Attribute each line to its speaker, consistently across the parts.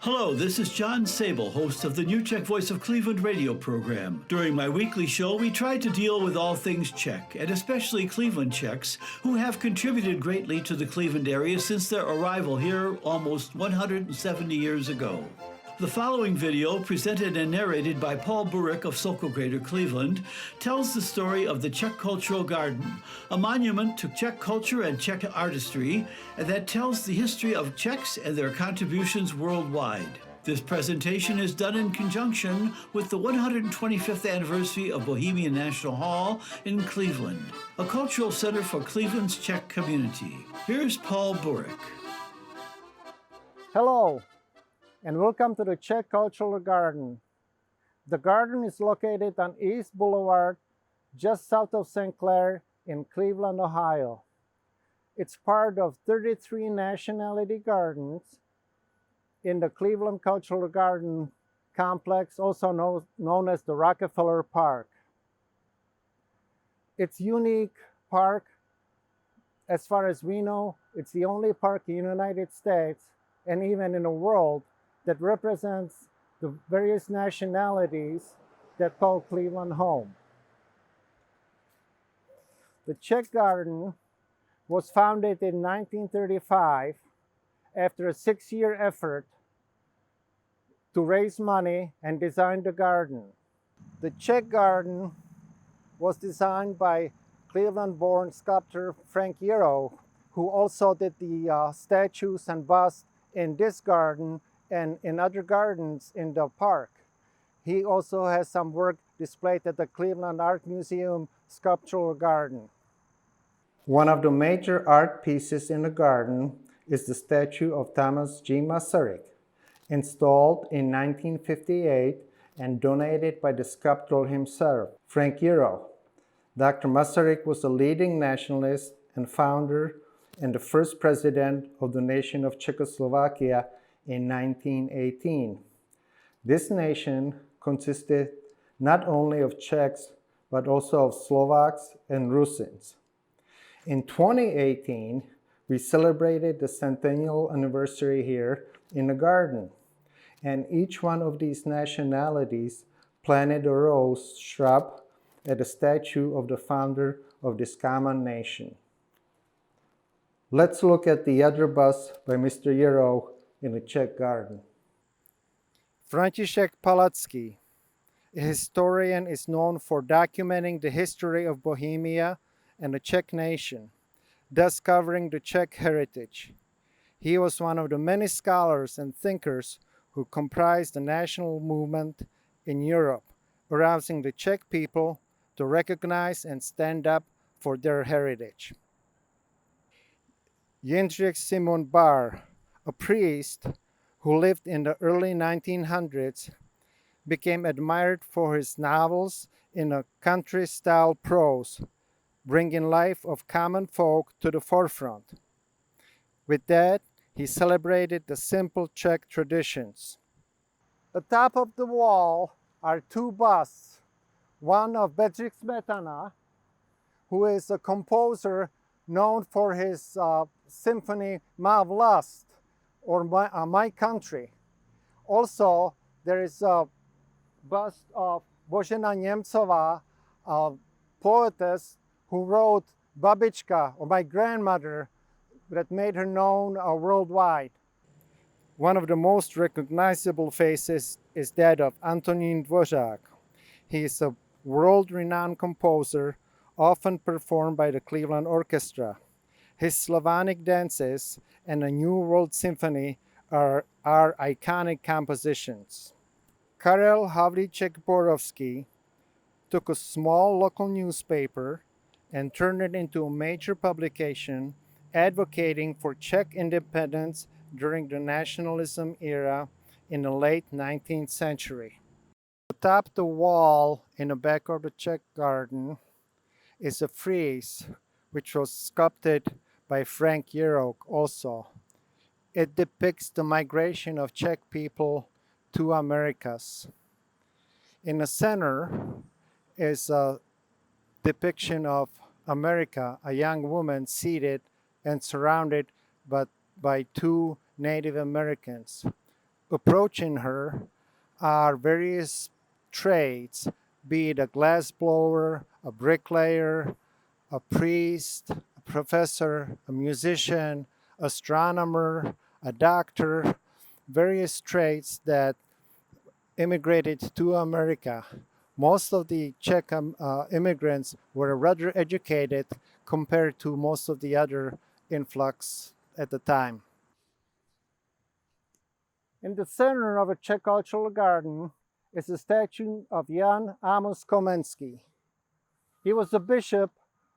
Speaker 1: Hello, this is John Sable, host of the New Czech Voice of Cleveland radio program. During my weekly show, we try to deal with all things Czech, and especially Cleveland Czechs, who have contributed greatly to the Cleveland area since their arrival here almost 170 years ago. The following video, presented and narrated by Paul Burek of Sokol Greater Cleveland, tells the story of the Sculptural Garden, a monument to Czech culture and Czech artistry that tells the history of Czechs and their contributions worldwide. This presentation is done in conjunction with the 125th anniversary of Bohemian National Hall in Cleveland, a cultural center for Cleveland's Czech community. Here's Paul Burek.
Speaker 2: Hello, and welcome to the Czech Cultural Garden. The garden is located on East Boulevard, just south of St. Clair in Cleveland, Ohio. It's part of 33 nationality gardens in the Cleveland Cultural Garden complex, also known as the Rockefeller Park. It's a unique park. As far as we know, it's the only park in the United States and even in the world that represents the various nationalities that call Cleveland home. The Czech Garden was founded in 1935 after a 6-year effort to raise money and design the garden. The Czech Garden was designed by Cleveland-born sculptor Frank Jero, who also did the statues and busts in this garden and in other gardens in the park. He also has some work displayed at the Cleveland Art Museum Sculptural Garden. One of the major art pieces in the garden is the statue of Thomas G. Masarik, installed in 1958 and donated by the sculptor himself, Frank Jero. Dr. Masaryk was a leading nationalist and founder and the first president of the nation of Czechoslovakia in 1918. This nation consisted not only of Czechs, but also of Slovaks and Rusyns. In 2018, we celebrated the Centennial Anniversary here in the garden, and each one of these nationalities planted a rose shrub at a statue of the founder of this common nation. Let's look at the other bust by Mr. Jero in the Czech Garden. František Palacký, a historian, is known for documenting the history of Bohemia and the Czech nation, thus covering the Czech heritage. He was one of the many scholars and thinkers who comprised the national movement in Europe, arousing the Czech people to recognize and stand up for their heritage. Jindřich Simon Bar, a priest who lived in the early 1900s, became admired for his novels in a country-style prose, bringing life of common folk to the forefront. With that, he celebrated the simple Czech traditions. Atop of the wall are two busts, one of Bedřich Smetana, who is a composer known for his symphony Má vlast, or My Country. Also, there is a bust of Božena Němcová, a poetess who wrote Babička, or My Grandmother, that made her known worldwide. One of the most recognizable faces is that of Antonín Dvořák. He is a world-renowned composer, often performed by the Cleveland Orchestra. His Slavonic dances and a New World Symphony are iconic compositions. Karel Havlíček-Borovský took a small local newspaper and turned it into a major publication advocating for Czech independence during the nationalism era in the late 19th century. Atop the wall in the back of the Czech Garden is a frieze which was sculpted by Frank Jero also. It depicts the migration of Czech people to Americas. In the center is a depiction of America, a young woman seated and surrounded by two Native Americans. approaching her are various trades, be it a glass blower, a bricklayer, a priest, a professor, a musician, astronomer, a doctor, various trades that immigrated to America. Most of the Czech immigrants were rather educated compared to most of the other influx at the time. In the center of a Czech Cultural Garden is a statue of Amos Kaminsky. He was a bishop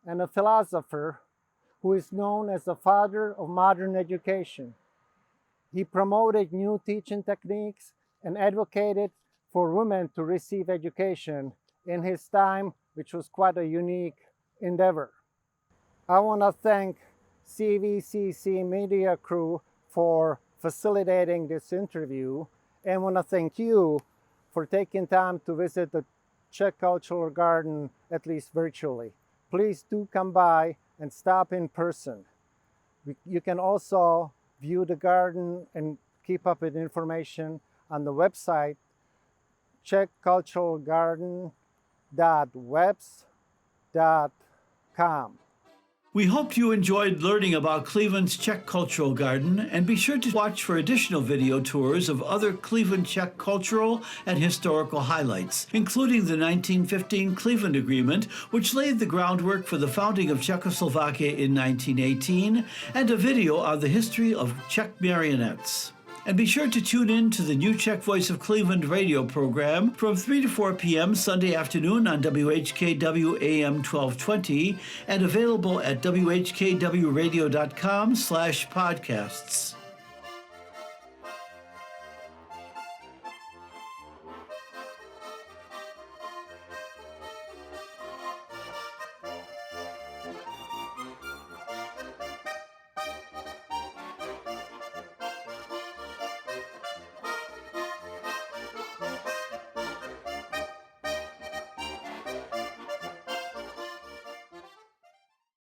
Speaker 2: and a philosopher who is known as the father of modern education. He promoted new teaching techniques and advocated for women to receive education in his time, which was quite a unique endeavor. I want to thank CVCC media crew for facilitating this interview, and want to thank you for taking time to visit the Czech Cultural Garden, at least virtually. Please do come by and stop in person. You can also view the garden and keep up with information on the website czechculturalgarden.webs.com.
Speaker 1: We hope you enjoyed learning about Cleveland's Czech Cultural Garden, and be sure to watch for additional video tours of other Cleveland Czech cultural and historical highlights, including the 1915 Cleveland Agreement, which laid the groundwork for the founding of Czechoslovakia in 1918, and a video on the history of Czech marionettes. And be sure to tune in to the new Czech Voice of Cleveland radio program from 3 to 4 p.m. Sunday afternoon on WHKW AM 1220 and available at whkwradio.com/podcasts.